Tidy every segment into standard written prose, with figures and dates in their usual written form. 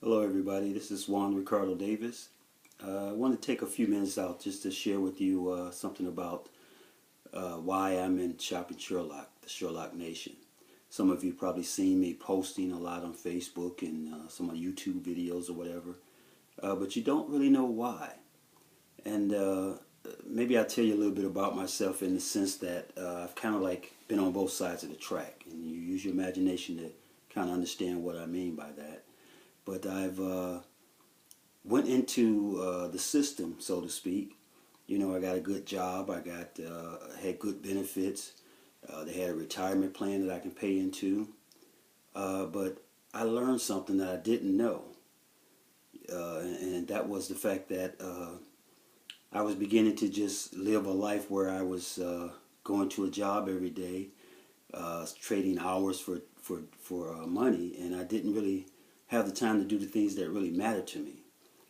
Hello everybody, this is Juan Ricardo Davis. I want to take a few minutes out just to share with you something about why I'm in Shopping Sherlock, the Sherlock Nation. Some of you probably seen me posting a lot on Facebook and some of YouTube videos or whatever, but you don't really know why. And maybe I'll tell you a little bit about myself in the sense that I've kind of like been on both sides of the track, and you use your imagination to kind of understand what I mean by that. But I've went into the system, so to speak. You know, I got a good job. I got had good benefits. They had a retirement plan that I can pay into. But I learned something that I didn't know, and that was the fact that I was beginning to just live a life where I was going to a job every day, trading hours for money, and I didn't really have the time to do the things that really mattered to me.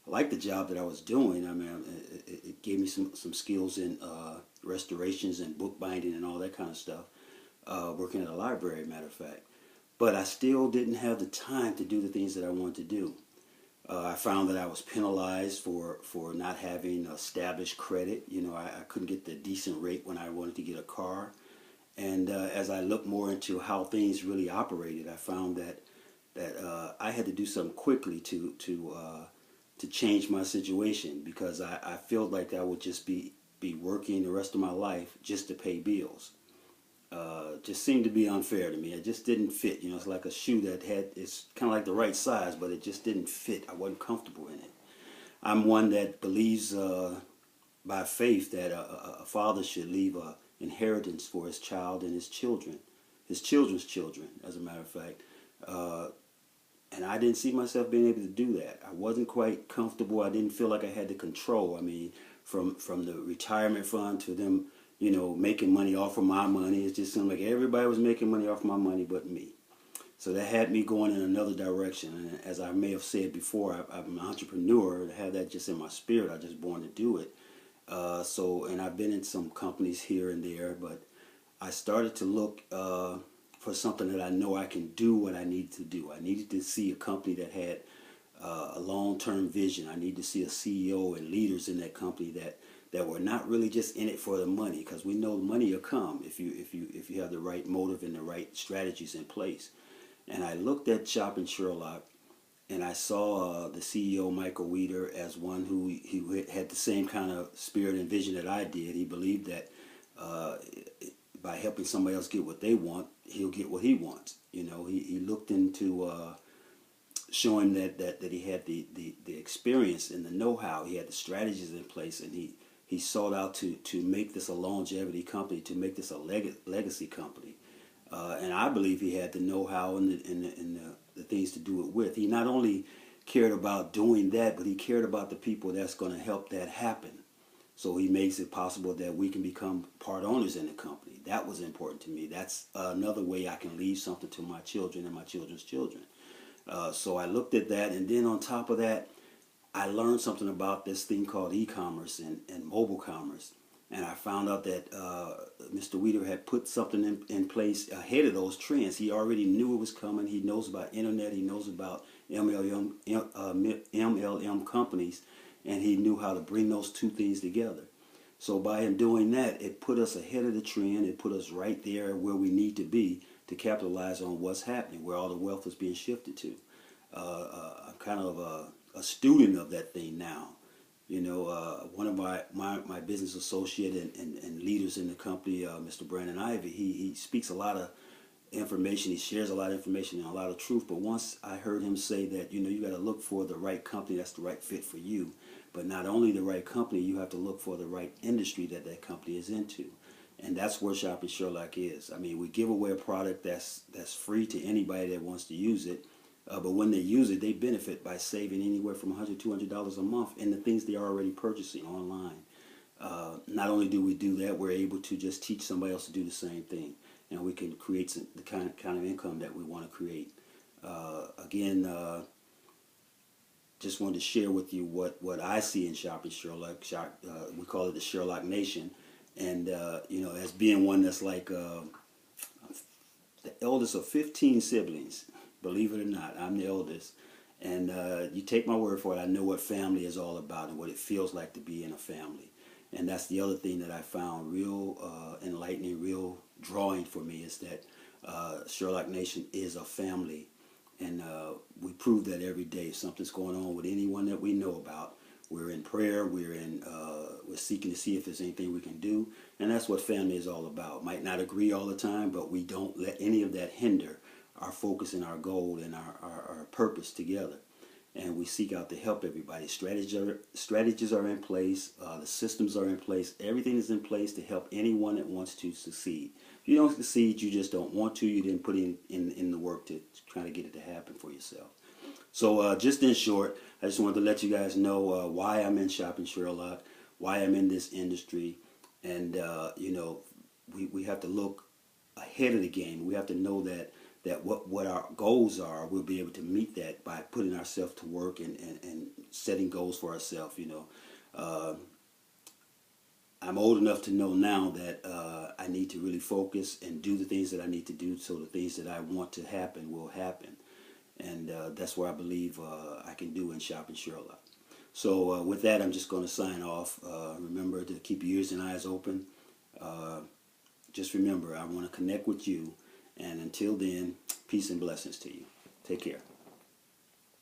I liked the job that I was doing. I mean, it gave me some skills in restorations and bookbinding and all that kind of stuff, working at a library, matter of fact. But I still didn't have the time to do the things that I wanted to do. I found that I was penalized for not having established credit. You know, I couldn't get the decent rate when I wanted to get a car. And as I looked more into how things really operated, I found that I had to do something quickly to change my situation, because I felt like I would just be working the rest of my life just to pay bills. Just seemed to be unfair to me. It just didn't fit. You know, it's like a shoe that it's kind of like the right size, but it just didn't fit. I wasn't comfortable in it. I'm one that believes by faith that a father should leave an inheritance for his child and his children, his children's children, as a matter of fact. And I didn't see myself being able to do that. I wasn't quite comfortable. I didn't feel like I had the control. I mean, from the retirement fund to them, you know, making money off of my money, it just seemed like everybody was making money off my money but me. So that had me going in another direction. And as I may have said before, I'm an entrepreneur. I had that just in my spirit. I was just born to do it. And I've been in some companies here and there, but I started to look for something that I know I can do what I need to do. I needed to see a company that had a long-term vision. I need to see a CEO and leaders in that company that were not really just in it for the money, because we know money will come if you have the right motive and the right strategies in place. And I looked at Shopping Sherlock, and I saw the CEO, Michael Weeder, as one who had the same kind of spirit and vision that I did. He believed that by helping somebody else get what they want, he'll get what he wants. You know, he looked into showing that he had the experience and the know-how. He had the strategies in place, and he sought out to make this a longevity company, to make this a legacy company. And I believe he had the know-how and the things to do it with. He not only cared about doing that, but he cared about the people that's going to help that happen. So he makes it possible that we can become part owners in the company. That was important to me. That's another way I can leave something to my children and my children's children. So I looked at that, and then on top of that, I learned something about this thing called e-commerce and mobile commerce. And I found out that Mr. Weeder had put something in place ahead of those trends. He already knew it was coming. He knows about internet. He knows about MLM companies. And he knew how to bring those two things together. So by him doing that, it put us ahead of the trend. It put us right there where we need to be to capitalize on what's happening, where all the wealth is being shifted to. I'm kind of a student of that thing now. You know, one of my business associate and leaders in the company, Mr. Brandon Ivy, he speaks a lot of information. He shares a lot of information and a lot of truth. But once I heard him say that, you know, you got to look for the right company that's the right fit for you. But not only the right company, you have to look for the right industry that company is into. And that's where Shopping Sherlock is. I mean, we give away a product that's free to anybody that wants to use it. But when they use it, they benefit by saving anywhere from $100, $200 a month in the things they're already purchasing online. Not only do we do that, we're able to just teach somebody else to do the same thing. And we can create the kind of income that we want to create. Again, just wanted to share with you what I see in Shopping Sherlock. We call it the Sherlock Nation. And, you know, as being one that's like the eldest of 15 siblings, believe it or not, I'm the eldest. And you take my word for it, I know what family is all about and what it feels like to be in a family. And that's the other thing that I found real enlightening, real drawing for me, is that Sherlock Nation is a family. And we prove that every day. If something's going on with anyone that we know about, we're in prayer, we're seeking to see if there's anything we can do. And that's what family is all about. Might not agree all the time, but we don't let any of that hinder our focus and our goal and our purpose together. And we seek out to help everybody. Strategies are in place. The systems are in place. Everything is in place to help anyone that wants to succeed. If you don't succeed, you just don't want to. You didn't put in the work to try to get it to happen for yourself. So just in short, I just wanted to let you guys know why I'm in Shopping Sherlock, why I'm in this industry. And, we have to look ahead of the game. We have to know that what our goals are, we'll be able to meet that by putting ourselves to work and setting goals for ourselves. I'm old enough to know now that I need to really focus and do the things that I need to do, so the things that I want to happen will happen. And that's where I believe I can do in Shopping Sherlock. So with that, I'm just going to sign off. Remember to keep your ears and eyes open. Just remember, I want to connect with you. And until then, peace and blessings to you. Take care.